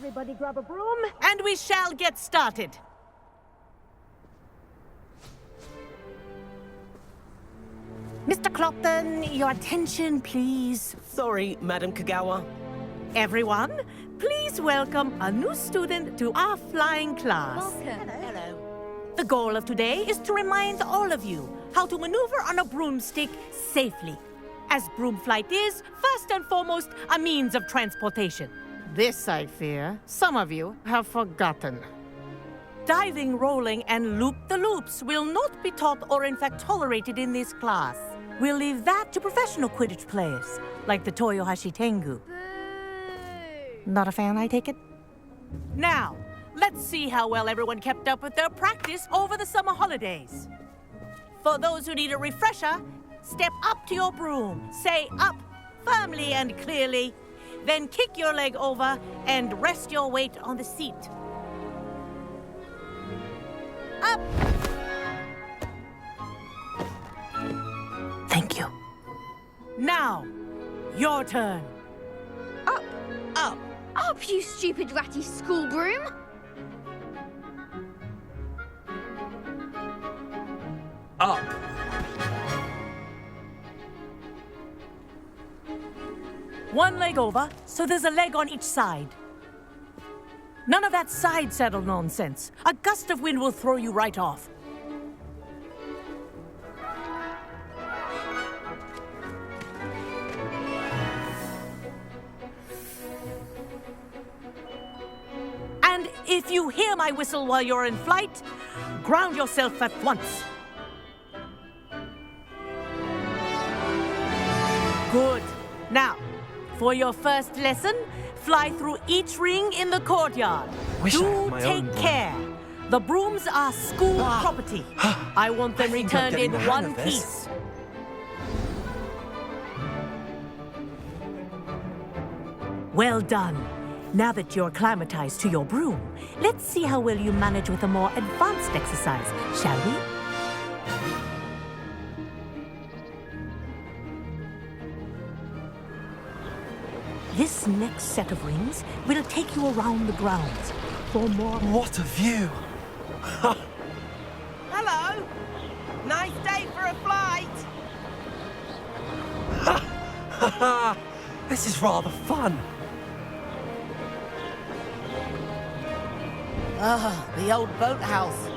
Everybody grab a broom. And we shall get started. Mr. Clopton, your attention, please. Sorry, Madam Kagawa. Everyone, please welcome a new student to our flying class. Welcome. Hello. The goal of today is to remind all of you how to maneuver on a broomstick safely, as broom flight is, first and foremost, a means of transportation. This, I fear, some of you have forgotten. Diving, rolling, and loop-the-loops will not be taught or in fact tolerated in this class. We'll leave that to professional Quidditch players, like the Toyohashi Tengu. Not a fan, I take it? Now, let's see how well everyone kept up with their practice over the summer holidays. For those who need a refresher, step up to your broom, say up firmly and clearly, then kick your leg over and rest your weight on the seat. Up! Thank you. Now, your turn. Up. Up. Up, you stupid ratty school broom. Up. One leg over, so there's a leg on each side. None of that side saddle nonsense. A gust of wind will throw you right off. And if you hear my whistle while you're in flight, ground yourself at once. Good. Now, for your first lesson, fly through each ring in the courtyard. Wish I Do had my own take broom. care. The brooms are school property. I want them I think I'm returned getting in the hang one of this. piece. Well done. Now that you're acclimatized to your broom, let's see how well you manage with a more advanced exercise, shall we? This next set of rings will take you around the grounds for more... What a view! Hello. Nice day for a flight. This is rather fun. Ah, the old boathouse.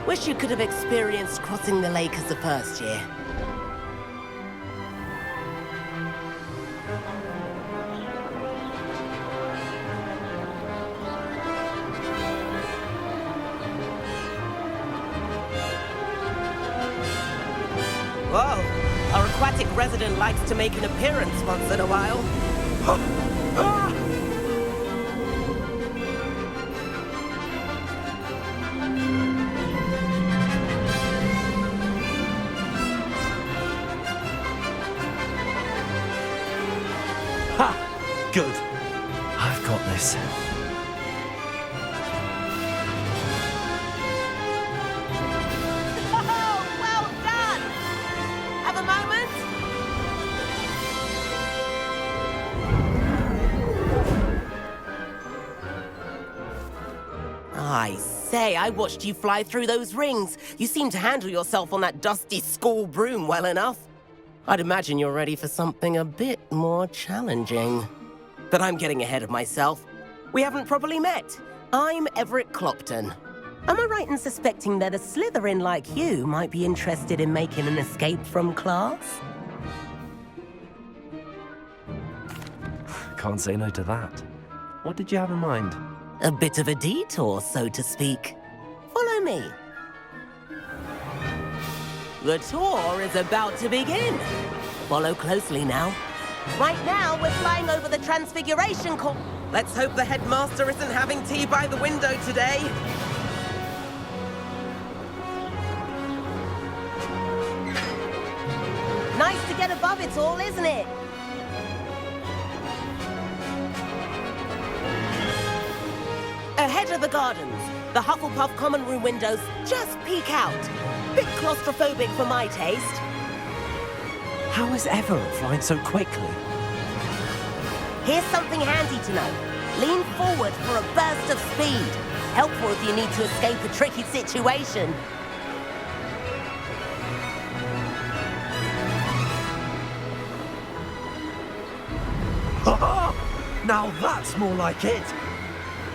Wish you could have experienced crossing the lake as the first year. Whoa, our aquatic resident likes to make an appearance once in a while. Ha! Good. I've got this. Oh, well done! Have a moment? I say, I watched you fly through those rings. You seem to handle yourself on that dusty school broom well enough. I'd imagine you're ready for something a bit more challenging. But I'm getting ahead of myself. We haven't properly met. I'm Everett Clopton. Am I right in suspecting that a Slytherin like you might be interested in making an escape from class? Can't say no to that. What did you have in mind? A bit of a detour, so to speak. Follow me. The tour is about to begin. Follow closely now. Right now, we're flying over the Transfiguration Court. Let's hope the headmaster isn't having tea by the window today. Nice to get above it all, isn't it? Ahead of the gardens, the Hufflepuff common room windows just peek out. Bit claustrophobic for my taste. How is Everett flying so quickly? Here's something handy to know. Lean forward for a burst of speed. Helpful if you need to escape a tricky situation. Now that's more like it.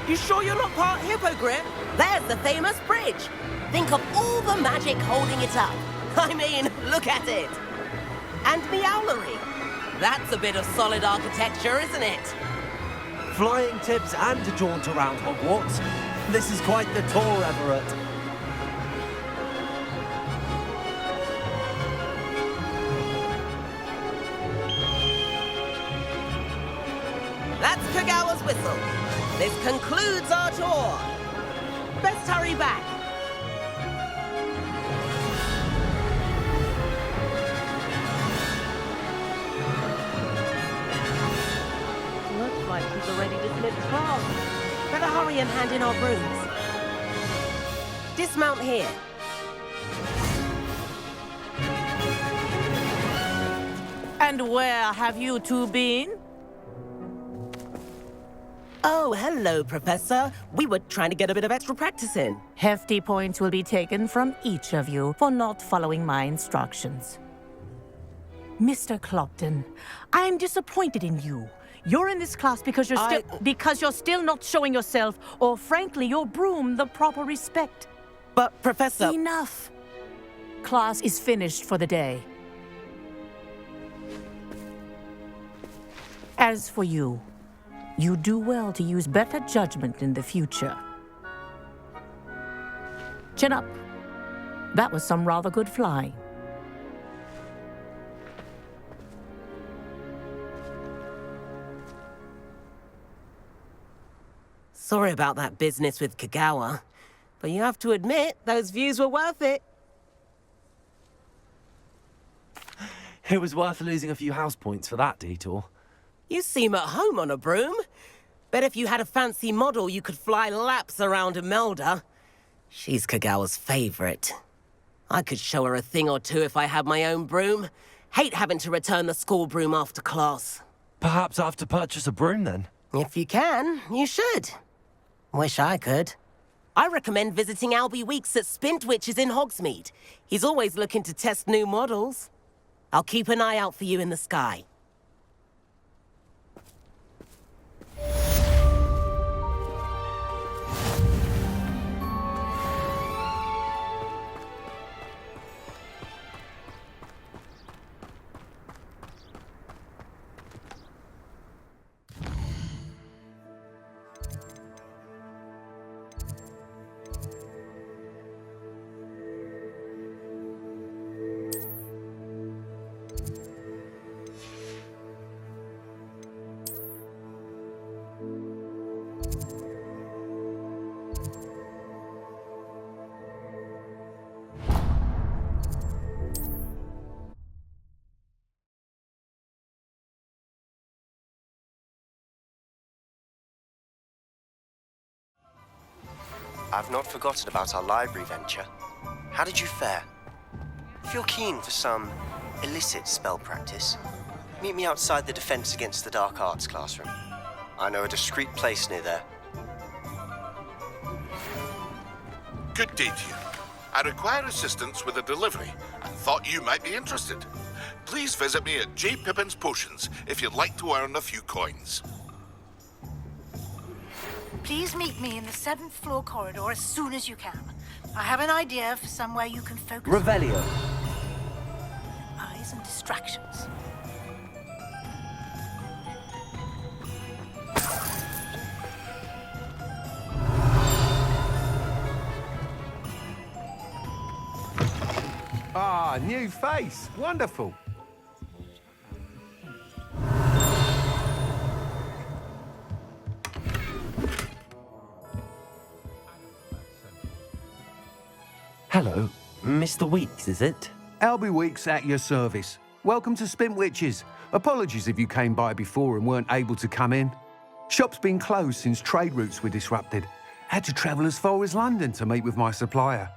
You sure you're not part hippogriff? There's the famous bridge. Think of all the magic holding it up. I mean, look at it. And Meowlery. That's a bit of solid architecture, isn't it? Flying tips and a jaunt around Hogwarts. This is quite the tour, Everett. That's Kagawa's whistle. This concludes our tour. Best hurry back. Looks like she's already dismissed class. Better hurry and hand in our brooms. Dismount here. And where have you two been? Oh, hello, Professor. We were trying to get a bit of extra practice in. Hefty points will be taken from each of you for not following my instructions. Mr. Clopton, I'm disappointed in you. You're in this class because you're still not showing yourself, or frankly, your broom the proper respect. But, Professor... Enough. Class is finished for the day. As for you, you do well to use better judgment in the future. Chin up. That was some rather good flying. Sorry about that business with Kagawa, but you have to admit, those views were worth it. It was worth losing a few house points for that detour. You seem at home on a broom. Bet if you had a fancy model, you could fly laps around Imelda. She's Kagawa's favorite. I could show her a thing or two if I had my own broom. Hate having to return the school broom after class. Perhaps I have to purchase a broom then. If you can, you should. Wish I could. I recommend visiting Albie Weeks at Spintwitches in Hogsmeade. He's always looking to test new models. I'll keep an eye out for you in the sky. I've not forgotten about our library venture. How did you fare? If you're keen for some illicit spell practice, meet me outside the Defense Against the Dark Arts classroom. I know a discreet place near there. Good day to you. I require assistance with a delivery and thought you might be interested. Please visit me at J. Pippin's Potions if you'd like to earn a few coins. Please meet me in the 7th floor corridor as soon as you can. I have an idea for somewhere you can focus Revelio. eyes and distractions. Ah, new face. Wonderful. Hello, Mr. Weeks, is it? Albie Weeks at your service. Welcome to Spintwitches. Apologies if you came by before and weren't able to come in. Shop's been closed since trade routes were disrupted. Had to travel as far as London to meet with my supplier.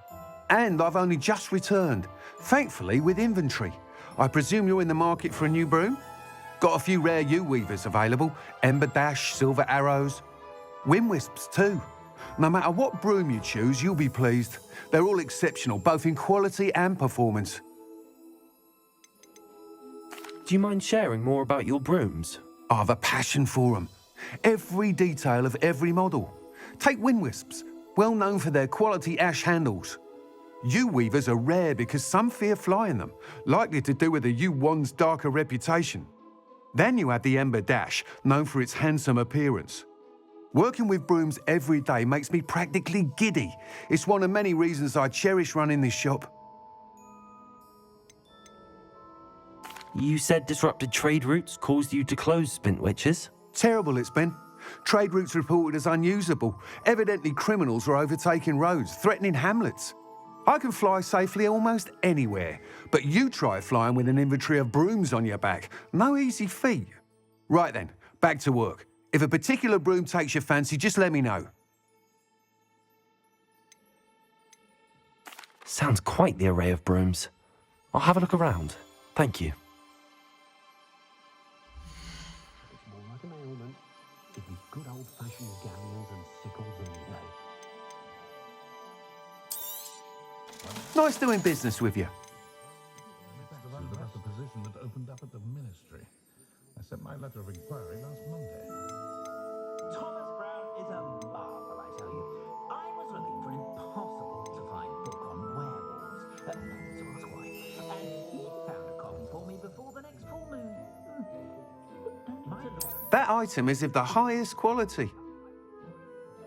And I've only just returned, thankfully with inventory. I presume you're in the market for a new broom? Got a few rare yew weavers available, Ember Dash, Silver Arrows. Wind wisps too. No matter what broom you choose, you'll be pleased. They're all exceptional, both in quality and performance. Do you mind sharing more about your brooms? I have a passion for them. Every detail of every model. Take wind wisps, well known for their quality ash handles. Yew weavers are rare because some fear flying them, likely to do with the yew wand's darker reputation. Then you have the Ember Dash, known for its handsome appearance. Working with brooms every day makes me practically giddy. It's one of many reasons I cherish running this shop. You said disrupted trade routes caused you to close Spintwitches? Terrible it's been. Trade routes reported as unusable. Evidently criminals are overtaking roads, threatening hamlets. I can fly safely almost anywhere, but you try flying with an inventory of brooms on your back. No easy feat. Right then, back to work. If a particular broom takes your fancy, just let me know. Sounds quite the array of brooms. I'll have a look around. Thank you. It's more like an ailment. Give me good old-fashioned galleons and sickles any day. Nice doing business with you. That's the position that opened up at the ministry. I sent my letter of inquiry last Monday. Thomas Brown is a marvel, I tell you. I was looking for an impossible-to-find book on werewolves. To ask why. And he found a copy for me before the next full moon. That item is of the highest quality.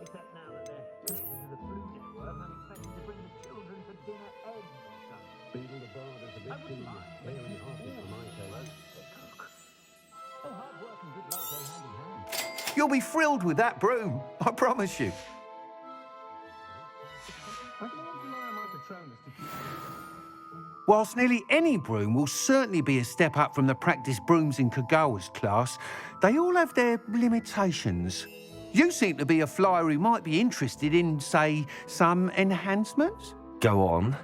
Except now that they're connected to the Blue Network, I'm expected to bring the children for dinner eggs or something. Beetle the Bard is a bit too clear and hearted for my taste. Oh, hard work and good luck go hand in hand. You'll be thrilled with that broom, I promise you. I can also rely on my Patronus to keep... Whilst nearly any broom will certainly be a step up from the practice brooms in Kagawa's class, they all have their limitations. You seem to be a flyer who might be interested in, say, some enhancements? Go on.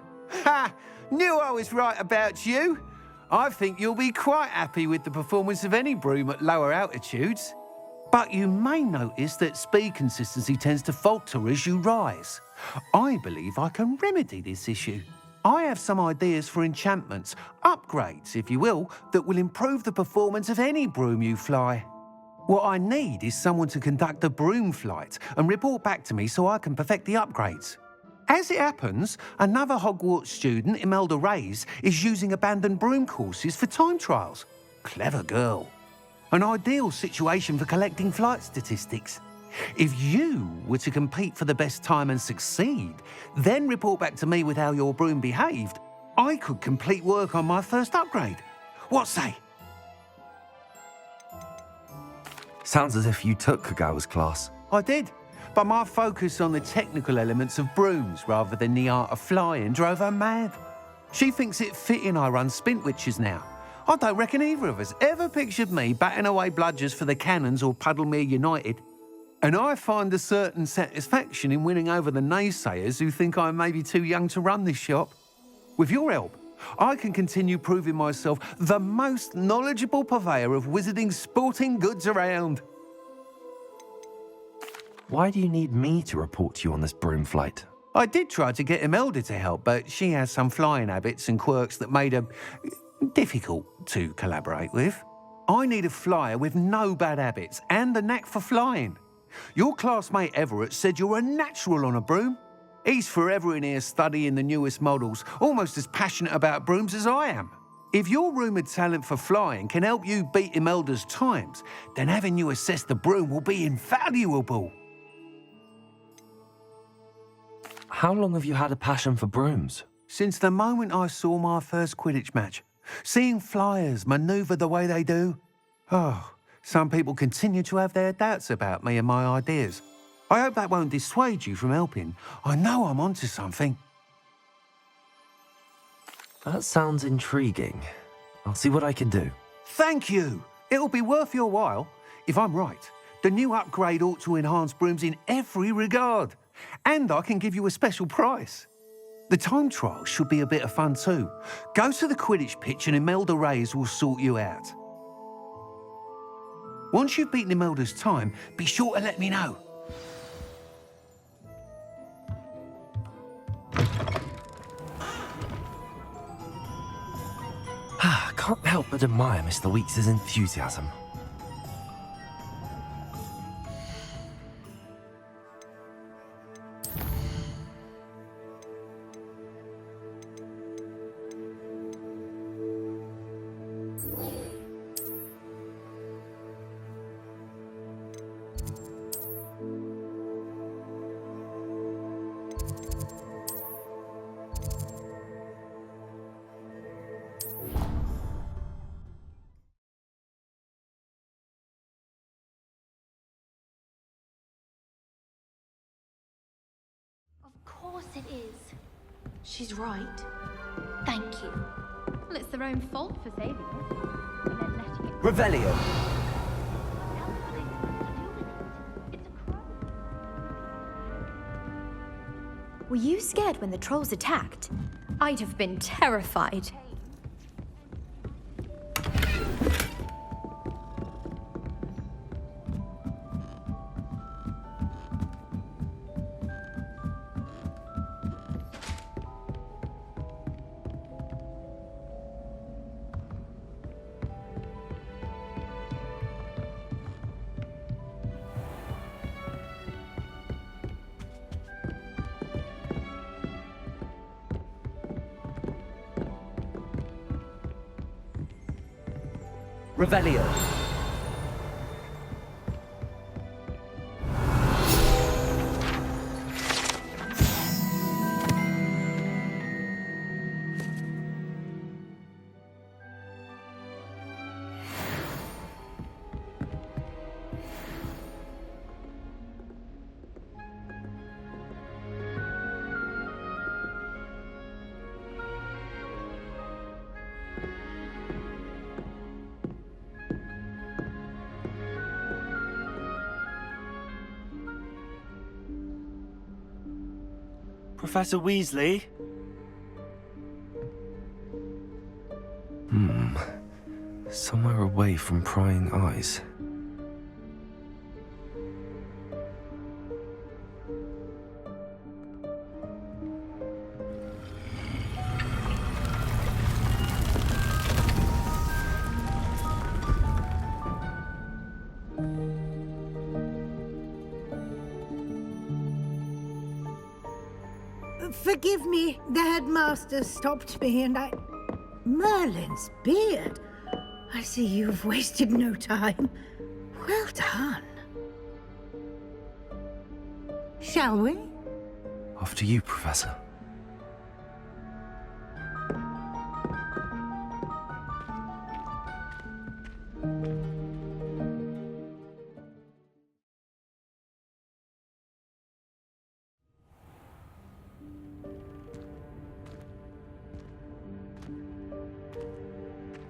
Ha! Knew I was right about you. I think you'll be quite happy with the performance of any broom at lower altitudes. But you may notice that speed consistency tends to falter as you rise. I believe I can remedy this issue. I have some ideas for enchantments, upgrades, if you will, that will improve the performance of any broom you fly. What I need is someone to conduct a broom flight and report back to me so I can perfect the upgrades. As it happens, another Hogwarts student, Imelda Reyes, is using abandoned broom courses for time trials. Clever girl. An ideal situation for collecting flight statistics. If you were to compete for the best time and succeed, then report back to me with how your broom behaved, I could complete work on my first upgrade. What say? Sounds as if you took Kagawa's class. I did, but my focus on the technical elements of brooms rather than the art of flying drove her mad. She thinks it fitting I run Spintwitches now. I don't reckon either of us ever pictured me batting away bludgers for the Cannons or Puddlemere United. And I find a certain satisfaction in winning over the naysayers who think I may be too young to run this shop. With your help, I can continue proving myself the most knowledgeable purveyor of wizarding sporting goods around. Why do you need me to report to you on this broom flight? I did try to get Imelda to help, but she has some flying habits and quirks that made her difficult to collaborate with. I need a flyer with no bad habits and the knack for flying. Your classmate Everett said you're a natural on a broom. He's forever in here studying the newest models, almost as passionate about brooms as I am. If your rumoured talent for flying can help you beat Imelda's times, then having you assess the broom will be invaluable. How long have you had a passion for brooms? Since the moment I saw my first Quidditch match. Seeing flyers manoeuvre the way they do. Oh, some people continue to have their doubts about me and my ideas. I hope that won't dissuade you from helping. I know I'm onto something. That sounds intriguing. I'll see what I can do. Thank you. It'll be worth your while. If I'm right, the new upgrade ought to enhance brooms in every regard. And I can give you a special price. The time trial should be a bit of fun too. Go to the Quidditch pitch and Imelda Reyes will sort you out. Once you've beaten Imelda's time, be sure to let me know. admire Mr. Weeks' enthusiasm. Of course it is. She's right. Thank you. Well, it's their own fault for saving it. And then letting it... Revelio. What else are they supposed to do with it? It's a crow. Were you scared when the trolls attacked? I'd have been terrified. Revelio. Professor Weasley? Somewhere away from prying eyes. Forgive me, the headmaster stopped me and I... Merlin's beard. I see you've wasted no time. Well done. Shall we? After you, Professor.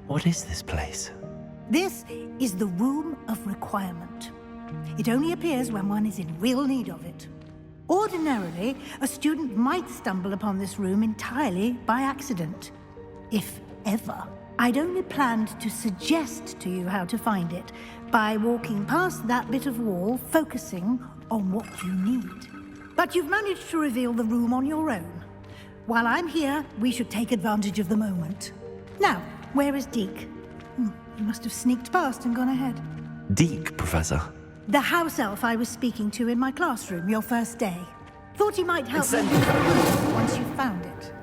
What is this place? This is the Room of Requirement. It only appears when one is in real need of it. Ordinarily, a student might stumble upon this room entirely by accident. If ever. I'd only planned to suggest to you how to find it by walking past that bit of wall, focusing on what you need. But you've managed to reveal the room on your own. While I'm here, we should take advantage of the moment. Now, where is Deke? He must have sneaked past and gone ahead. Deke, Professor. The house elf I was speaking to in my classroom your first day. Thought he might help me once you found it.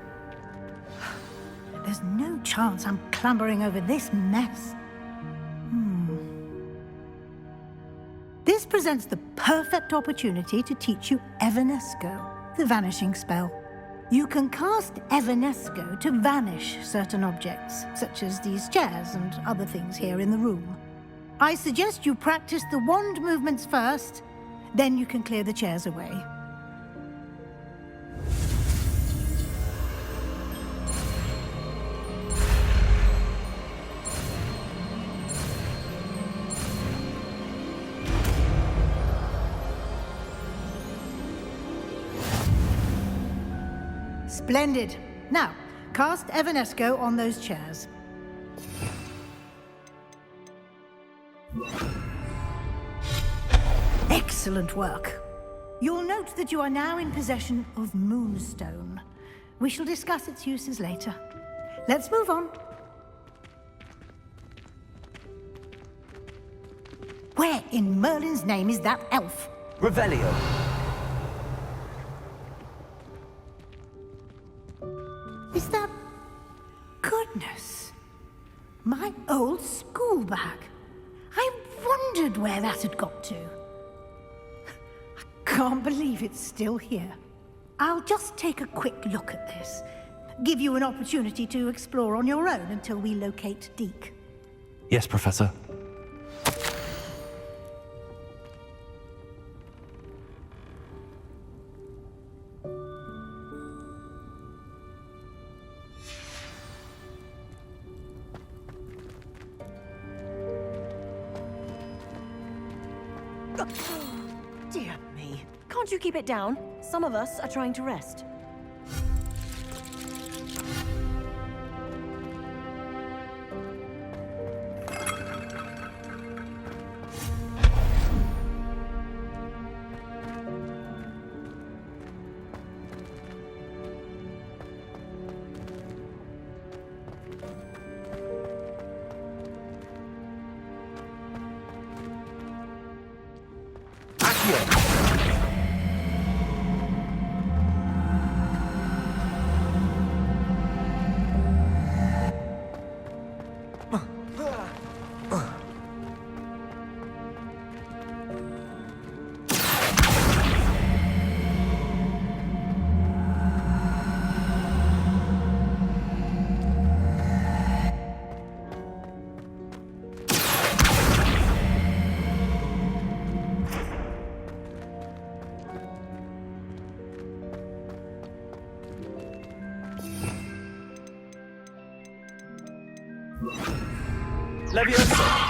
There's no chance I'm clambering over this mess. This presents the perfect opportunity to teach you Evanesco, the vanishing spell. You can cast Evanesco to vanish certain objects, such as these chairs and other things here in the room. I suggest you practice the wand movements first, then you can clear the chairs away. Splendid. Now, cast Evanesco on those chairs. Excellent work. You'll note that you are now in possession of Moonstone. We shall discuss its uses later. Let's move on. Where in Merlin's name is that elf? Revelio. Is that... Goodness. My old school bag. I wondered where that had got to. I can't believe it's still here. I'll just take a quick look at this. Give you an opportunity to explore on your own until we locate Deke. Yes, Professor. Dear me. Can't you keep it down? Some of us are trying to rest. Leviosa.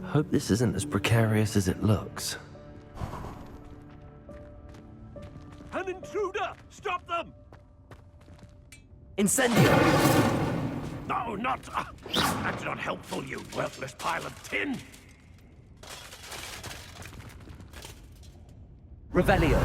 Hope this isn't as precarious as it looks. An intruder! Stop them! Incendio. No, not... that's not helpful, you worthless pile of tin! Revelio.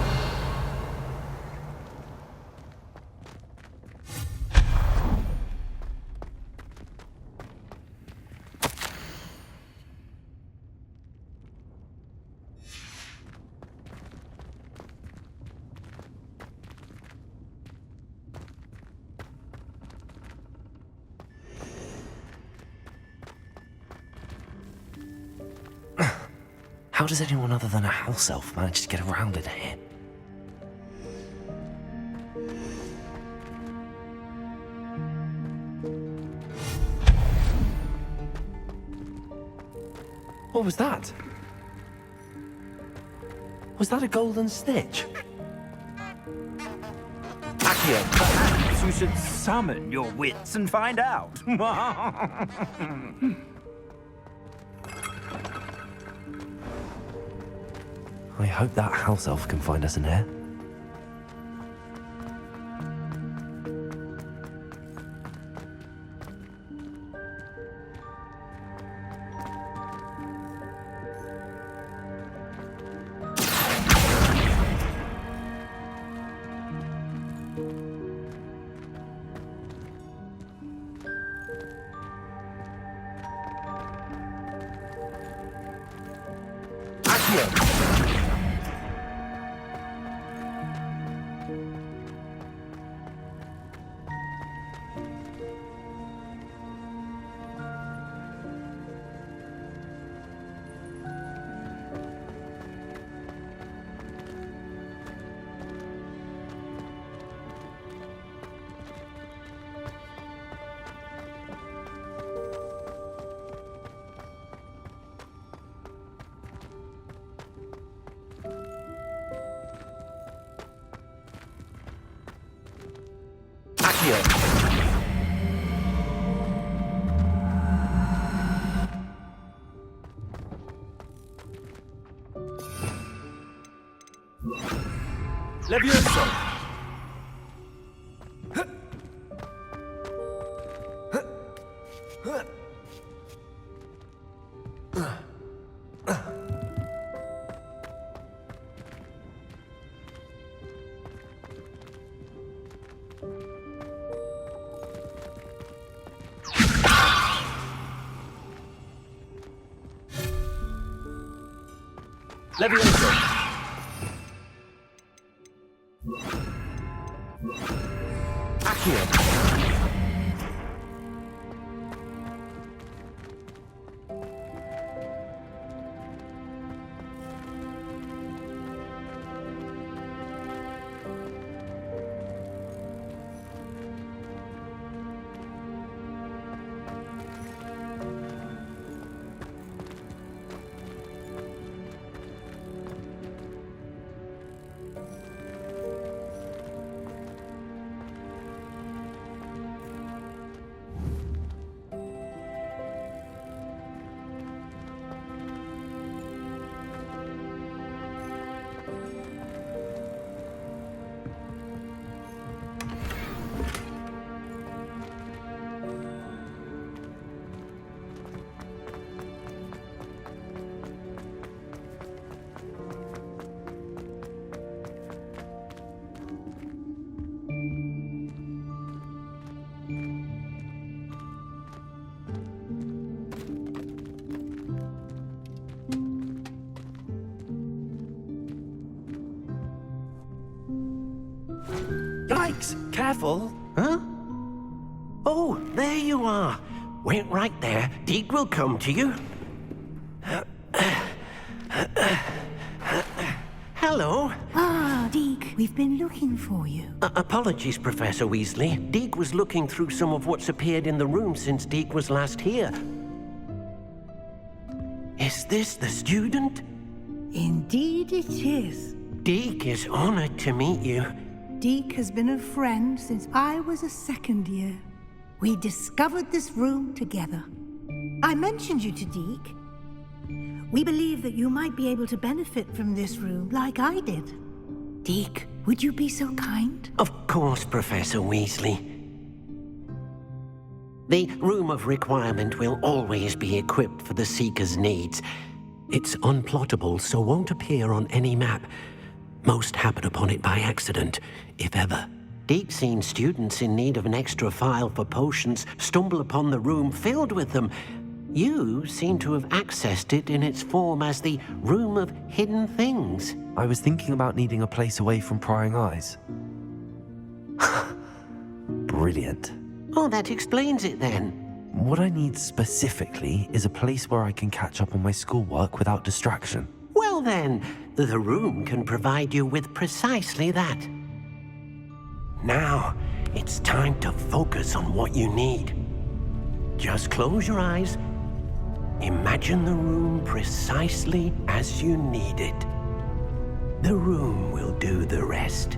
How does anyone other than a house elf manage to get around in here? What was that? Was that a golden stitch? Accio, perhaps you should summon your wits and find out. I hope that house elf can find us in here. Accio. Levioso. Levioso. Accio. Yikes! Careful! Huh? Oh, there you are. Wait right there. Deke will come to you. Hello. Ah, Deke, we've been looking for you. Apologies, Professor Weasley. Deke was looking through some of what's appeared in the room since Deke was last here. Is this the student? Indeed it is. Deke is honored to meet you. Deke has been a friend since I was a second year. We discovered this room together. I mentioned you to Deke. We believe that you might be able to benefit from this room like I did. Deke, would you be so kind? Of course, Professor Weasley. The Room of Requirement will always be equipped for the Seeker's needs. It's unplottable, so won't appear on any map. Most happen upon it by accident, if ever. Deke's seen students in need of an extra file for potions stumble upon the room filled with them. You seem to have accessed it in its form as the Room of Hidden Things. I was thinking about needing a place away from prying eyes. Brilliant. Oh, that explains it then. What I need specifically is a place where I can catch up on my schoolwork without distraction. Well then, the room can provide you with precisely that. Now, it's time to focus on what you need. Just close your eyes. Imagine the room precisely as you need it. The room will do the rest.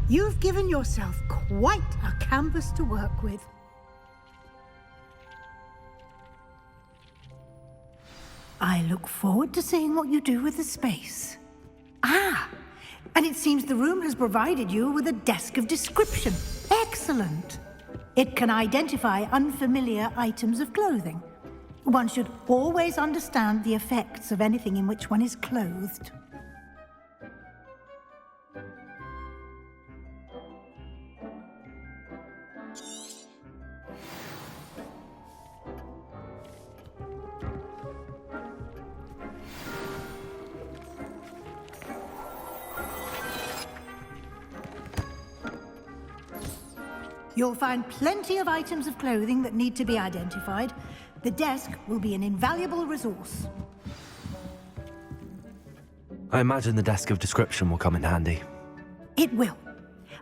You've given yourself quite a canvas to work with. I look forward to seeing what you do with the space. Ah, and it seems the room has provided you with a desk of description. Excellent. It can identify unfamiliar items of clothing. One should always understand the effects of anything in which one is clothed. You'll find plenty of items of clothing that need to be identified. The desk will be an invaluable resource. I imagine the desk of description will come in handy. It will.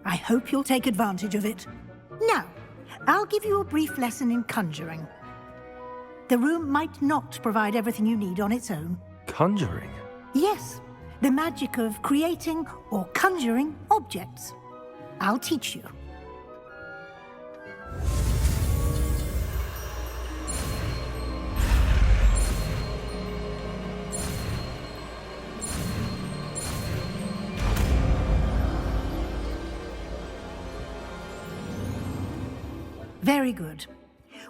I hope you'll take advantage of it. Now, I'll give you a brief lesson in conjuring. The room might not provide everything you need on its own. Conjuring? Yes, the magic of creating or conjuring objects. I'll teach you. Very good.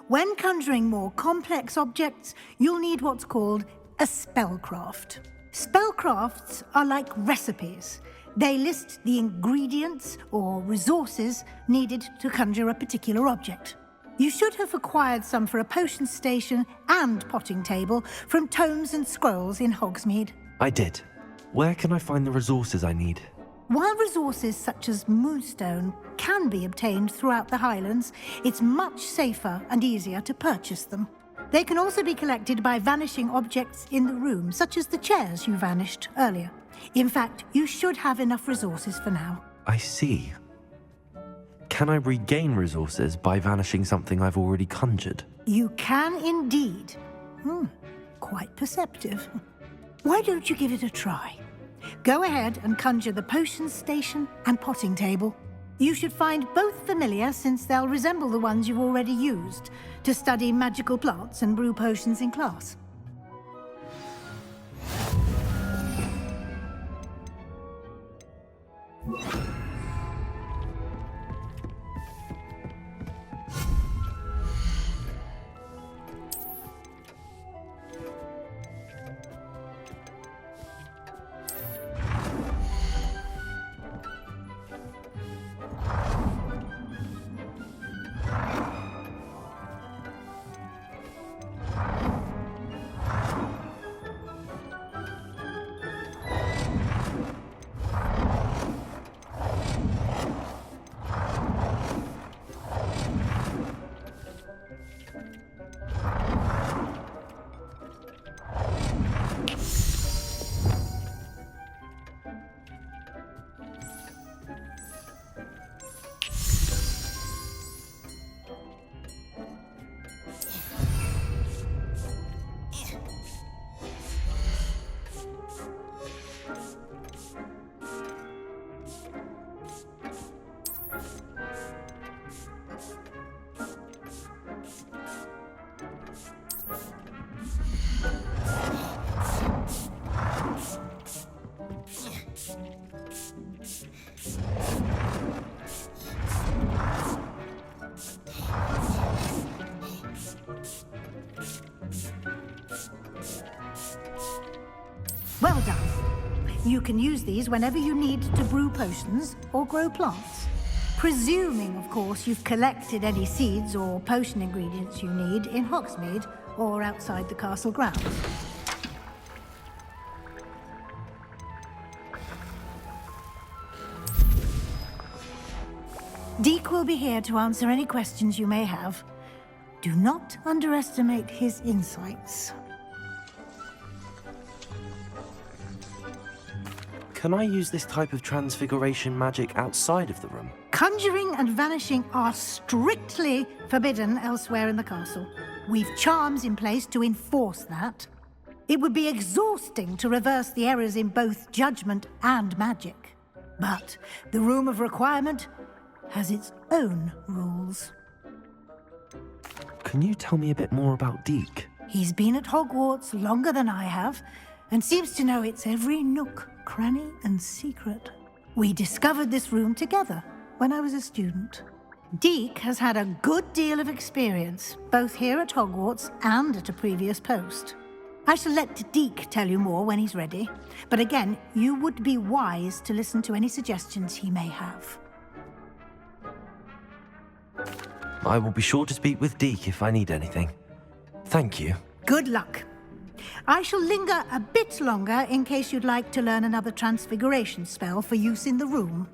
When conjuring more complex objects, you'll need what's called a spellcraft. Spellcrafts are like recipes. They list the ingredients or resources needed to conjure a particular object. You should have acquired some for a potion station and potting table from tomes and scrolls in Hogsmeade. I did. Where can I find the resources I need? While resources such as moonstone can be obtained throughout the Highlands, it's much safer and easier to purchase them. They can also be collected by vanishing objects in the room, such as the chairs you vanished earlier. In fact, you should have enough resources for now. I see. Can I regain resources by vanishing something I've already conjured? You can indeed. Quite perceptive. Why don't you give it a try? Go ahead and conjure the potion station and potting table. You should find both familiar, since they'll resemble the ones you've already used to study magical plants and brew potions in class. Well done. You can use these whenever you need to brew potions or grow plants. Presuming, of course, you've collected any seeds or potion ingredients you need in Hogsmeade or outside the castle grounds. Deek will be here to answer any questions you may have. Do not underestimate his insights. Can I use this type of transfiguration magic outside of the room? Conjuring and vanishing are strictly forbidden elsewhere in the castle. We've charms in place to enforce that. It would be exhausting to reverse the errors in both judgment and magic. But the Room of Requirement has its own rules. Can you tell me a bit more about Deek? He's been at Hogwarts longer than I have, and seems to know its every nook, cranny, and secret. We discovered this room together when I was a student. Deek has had a good deal of experience, both here at Hogwarts and at a previous post. I shall let Deek tell you more when he's ready, but again, you would be wise to listen to any suggestions he may have. I will be sure to speak with Deek if I need anything. Thank you. Good luck. I shall linger a bit longer in case you'd like to learn another transfiguration spell for use in the room.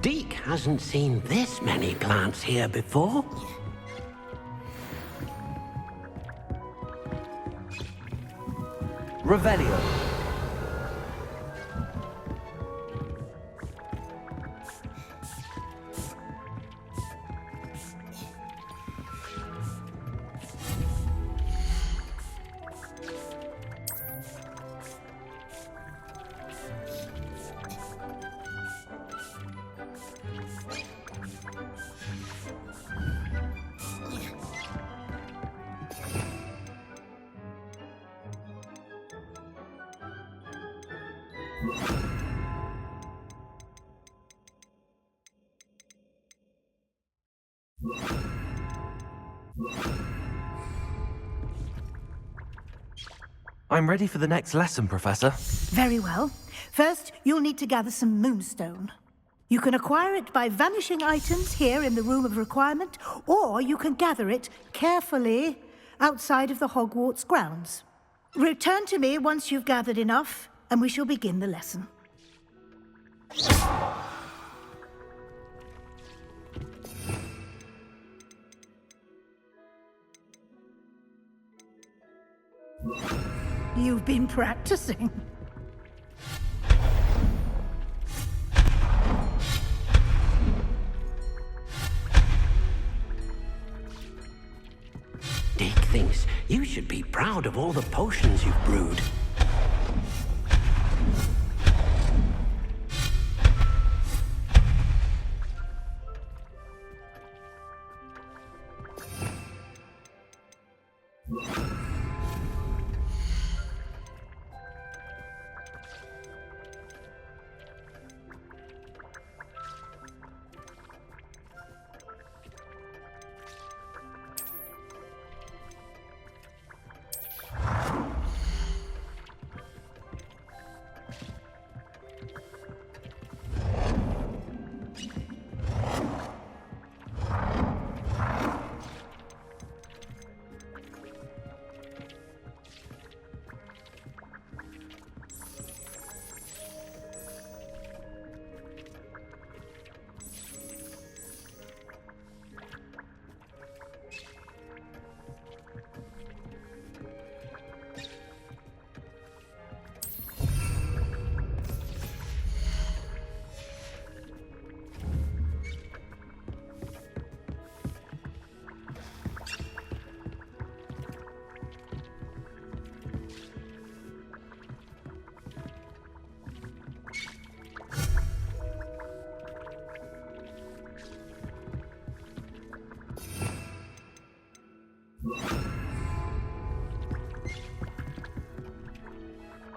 Deke hasn't seen this many plants here before. Revelio. I'm ready for the next lesson, Professor. Very well. First, you'll need to gather some moonstone. You can acquire it by vanishing items here in the Room of Requirement, or you can gather it carefully outside of the Hogwarts grounds. Return to me once you've gathered enough, and we shall begin the lesson. You've been practicing. Deke thinks you should be proud of all the potions you've brewed.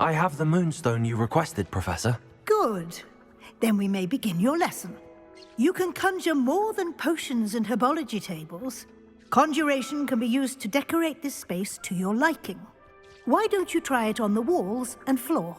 I have the moonstone you requested, Professor. Good. Then we may begin your lesson. You can conjure more than potions and herbology tables. Conjuration can be used to decorate this space to your liking. Why don't you try it on the walls and floor?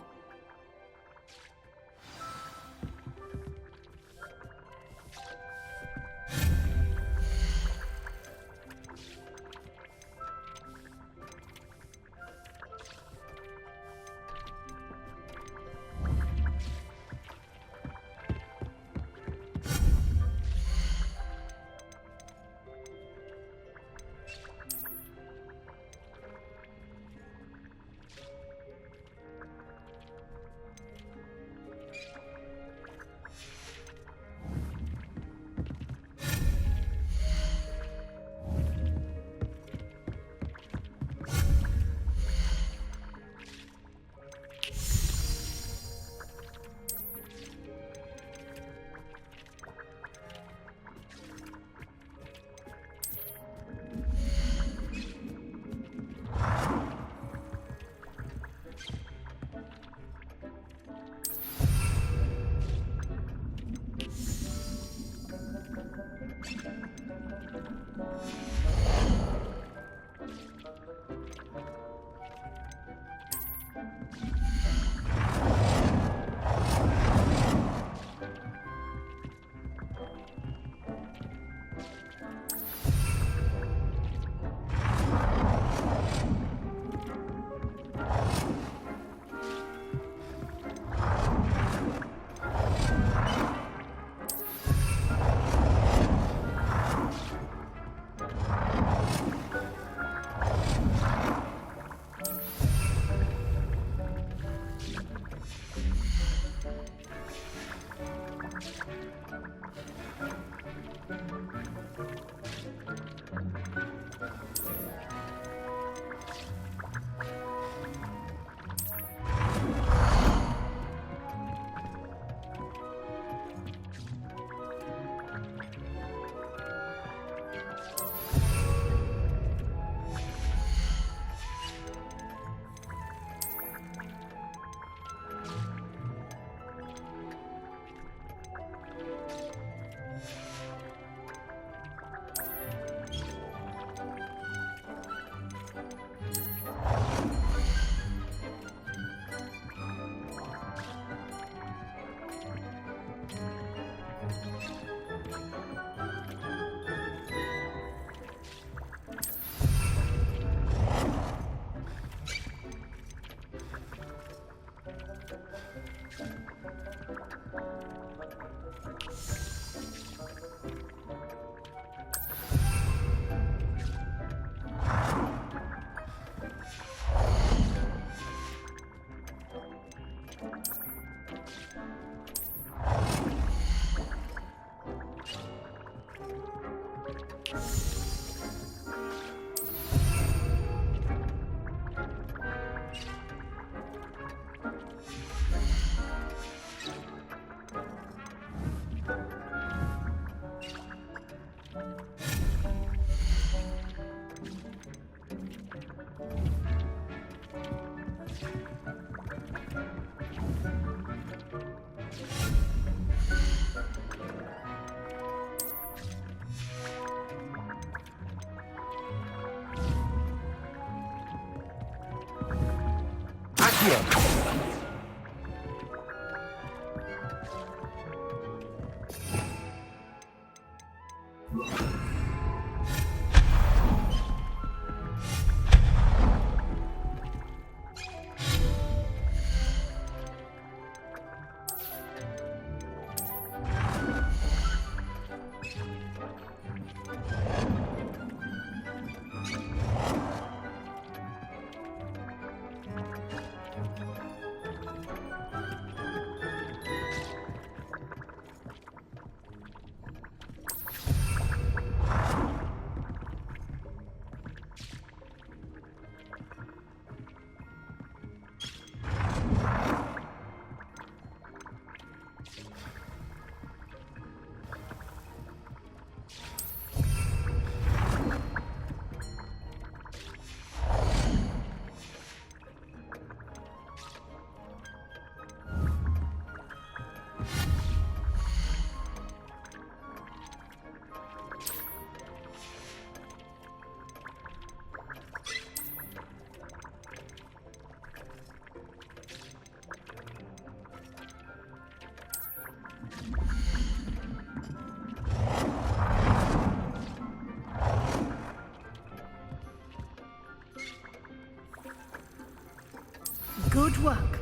Good work.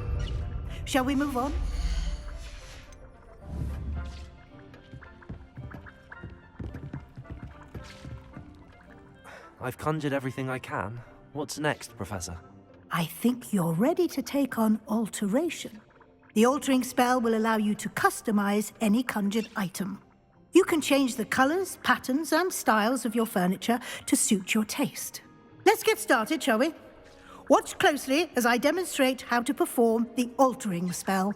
Shall we move on? I've conjured everything I can. What's next, Professor? I think you're ready to take on alteration. The altering spell will allow you to customize any conjured item. You can change the colors, patterns, and styles of your furniture to suit your taste. Let's get started, shall we? Watch closely as I demonstrate how to perform the altering spell.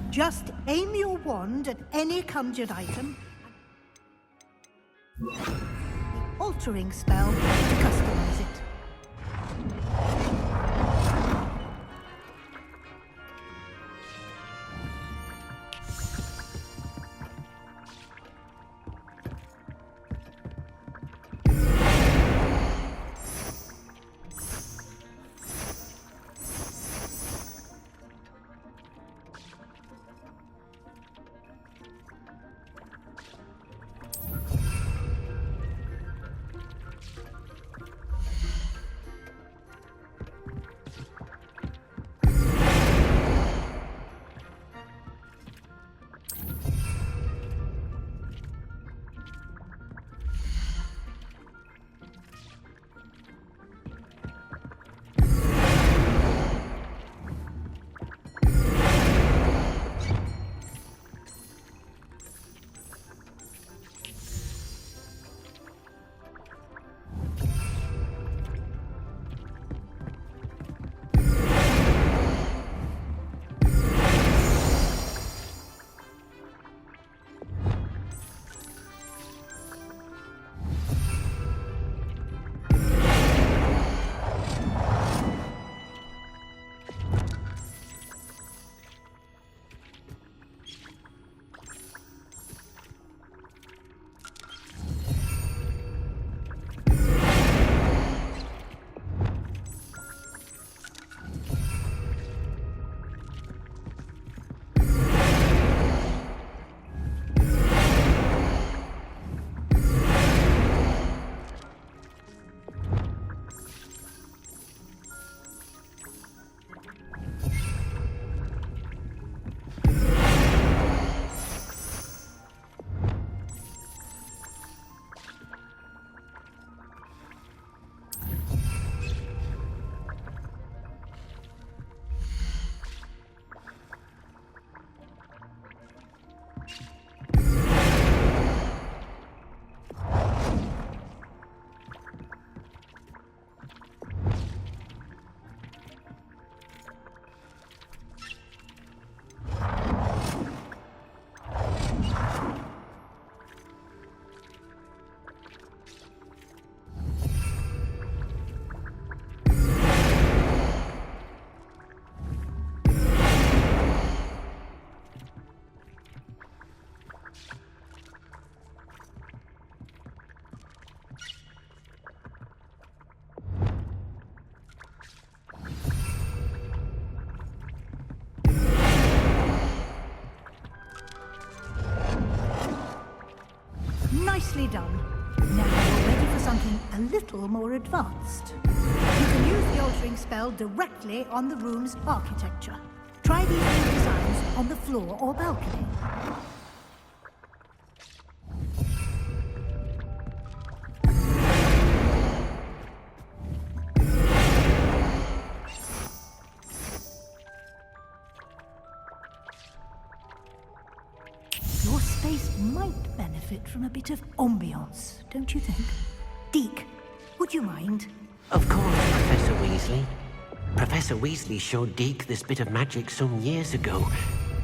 Just aim your wand at any conjured item. The altering spell to customize it. little more advanced. You can use the altering spell directly on the room's architecture. Try these new designs on the floor or balcony. Your space might benefit from a bit of ambiance, don't you think? Deke, would you mind? Of course, Professor Weasley. Professor Weasley showed Deke this bit of magic some years ago.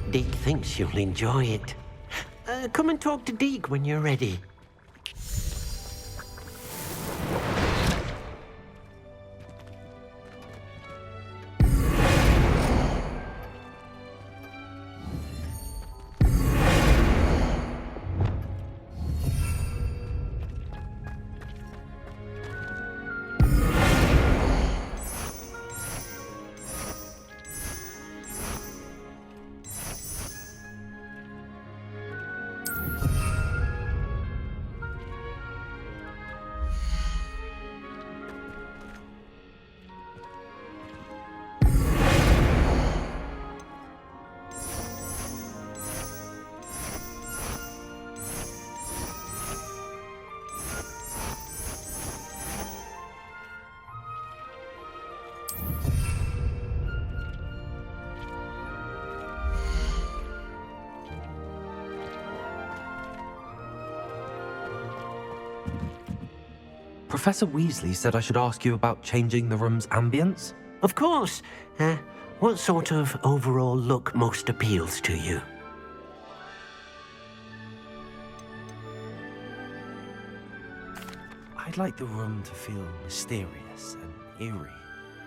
Deke thinks you'll enjoy it. Come and talk to Deke when you're ready. Professor Weasley said I should ask you about changing the room's ambience? Of course. What sort of overall look most appeals to you? I'd like the room to feel mysterious and eerie,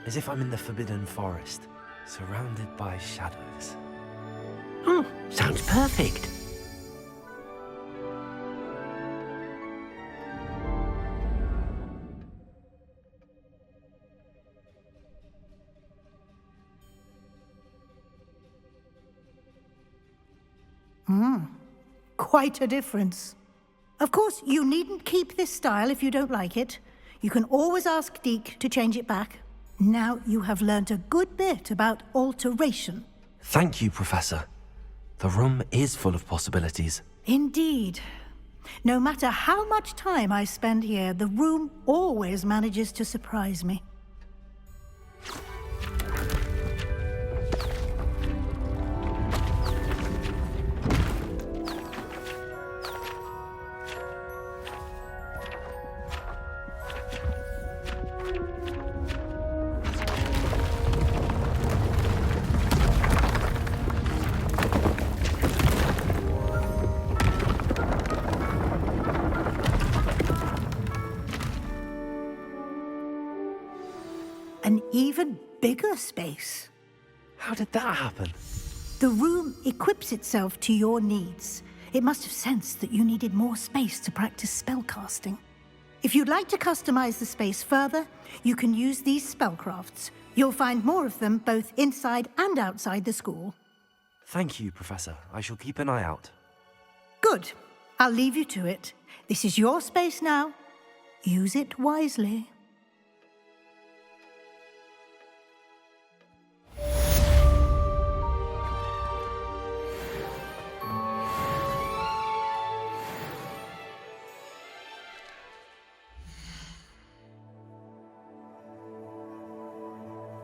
as if I'm in the Forbidden Forest, surrounded by shadows. Oh, sounds perfect. Quite a difference. Of course, you needn't keep this style if you don't like it. You can always ask Deke to change it back. Now you have learnt a good bit about alteration. Thank you, Professor. The room is full of possibilities. Indeed. No matter how much time I spend here, the room always manages to surprise me. An even bigger space. How did that happen? The room equips itself to your needs. It must have sensed that you needed more space to practice spellcasting. If you'd like to customize the space further, you can use these spellcrafts. You'll find more of them both inside and outside the school. Thank you, Professor. I shall keep an eye out. Good. I'll leave you to it. This is your space now. Use it wisely.